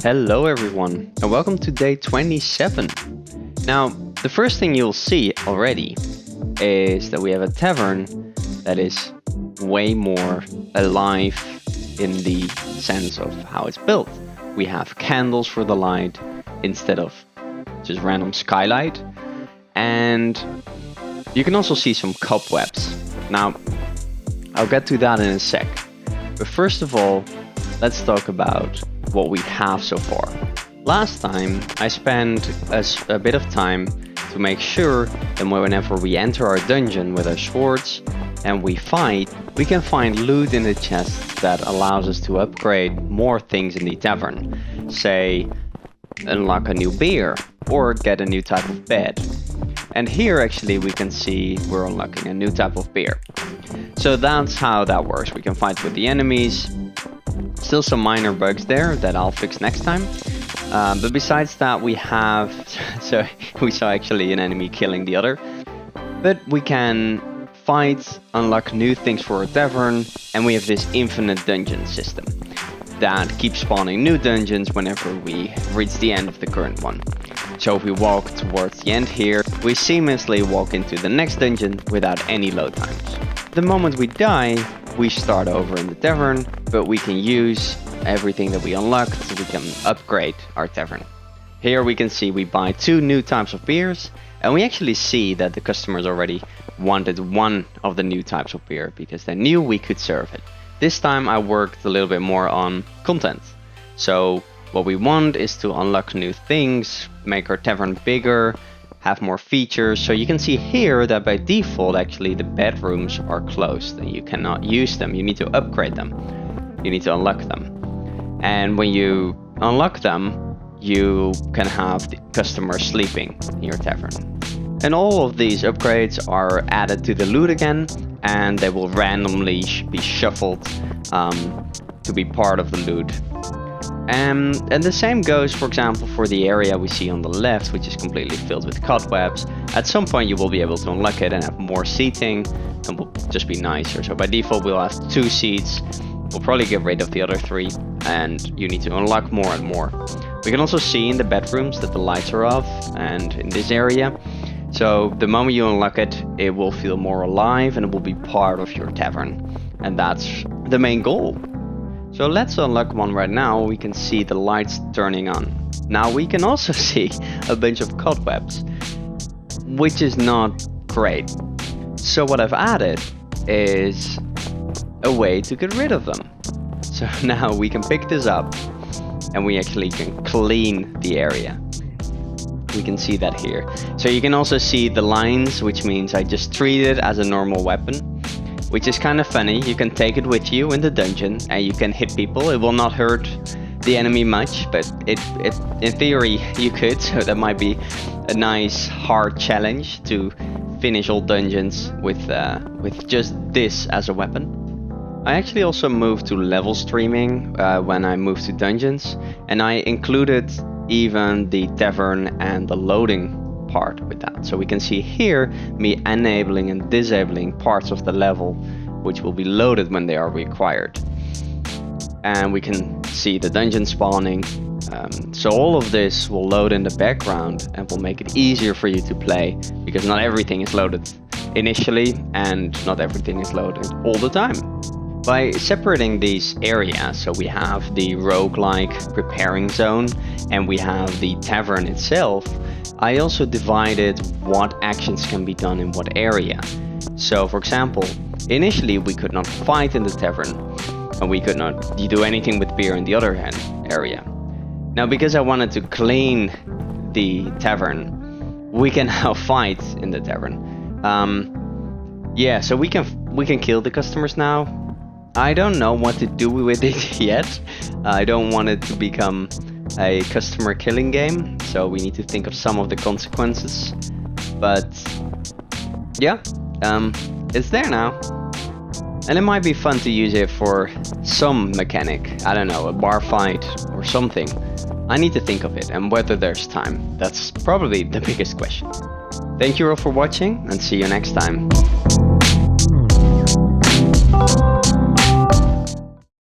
Hello everyone, and welcome to day 27. Now, the first thing you'll see already is that we have a tavern that is way more alive in the sense of how it's built. We have candles for the light instead of just random skylight, and you can also see some cobwebs. Now, I'll get to that in a sec, but first of all, let's talk about what we have so far. Last time I spent a bit of time to make sure that whenever we enter our dungeon with our swords and we fight, we can find loot in the chest that allows us to upgrade more things in the tavern. Say, unlock a new beer or get a new type of bed. And here actually we can see we're unlocking a new type of beer. So that's how that works. We can fight with the enemies. Still some minor bugs there that I'll fix next time. But besides that, we have... So we saw actually an enemy killing the other. But we can fight, unlock new things for our tavern, and we have this infinite dungeon system that keeps spawning new dungeons whenever we reach the end of the current one. So if we walk towards the end here, we seamlessly walk into the next dungeon without any load times. The moment we die, we start over in the tavern, but we can use everything that we unlocked so we can upgrade our tavern. Here we can see we buy 2 new types of beers, and we actually see that the customers already wanted one of the new types of beer because they knew we could serve it. This time I worked a little bit more on content. So what we want is to unlock new things, make our tavern bigger, have more features. So you can see here that by default actually the bedrooms are closed and you cannot use them. You need to upgrade them. You need to unlock them. And when you unlock them, you can have the customers sleeping in your tavern. And all of these upgrades are added to the loot again, and they will randomly be shuffled to be part of the loot. And the same goes, for example, for the area we see on the left, which is completely filled with cobwebs. At some point you will be able to unlock it and have more seating, and will just be nicer. So by default we'll have 2 seats. We'll probably get rid of the other 3, and you need to unlock more and more. We can also see in the bedrooms that the lights are off, and in this area. So the moment you unlock it, it will feel more alive and it will be part of your tavern. And that's the main goal. So let's unlock one right now. We can see the lights turning on. Now we can also see a bunch of cobwebs, which is not great. So what I've added is a way to get rid of them. So now we can pick this up and we actually can clean the area. We can see that here. So you can also see the lines, which means I just treat it as a normal weapon, which is kind of funny. You can take it with you in the dungeon and you can hit people. It will not hurt the enemy much, but it in theory you could. So that might be a nice hard challenge to finish all dungeons with just this as a weapon. I actually also moved to level streaming when I moved to dungeons, and I included even the tavern and the loading part with that. So we can see here me enabling and disabling parts of the level which will be loaded when they are required. And we can see the dungeon spawning. So all of this will load in the background and will make it easier for you to play, because not everything is loaded initially and not everything is loaded all the time. By separating these areas, so we have the roguelike preparing zone and we have the tavern itself, I also divided what actions can be done in what area. So for example, initially we could not fight in the tavern and we could not do anything with beer in the other area. Now because I wanted to clean the tavern, we can now fight in the tavern. Yeah, so we can kill the customers now. I don't know what to do with it yet. I don't want it to become a customer killing game, so we need to think of some of the consequences. But yeah, it's there now. And it might be fun to use it for some mechanic. I don't know, a bar fight or something. I need to think of it and whether there's time. That's probably the biggest question. Thank you all for watching and see you next time.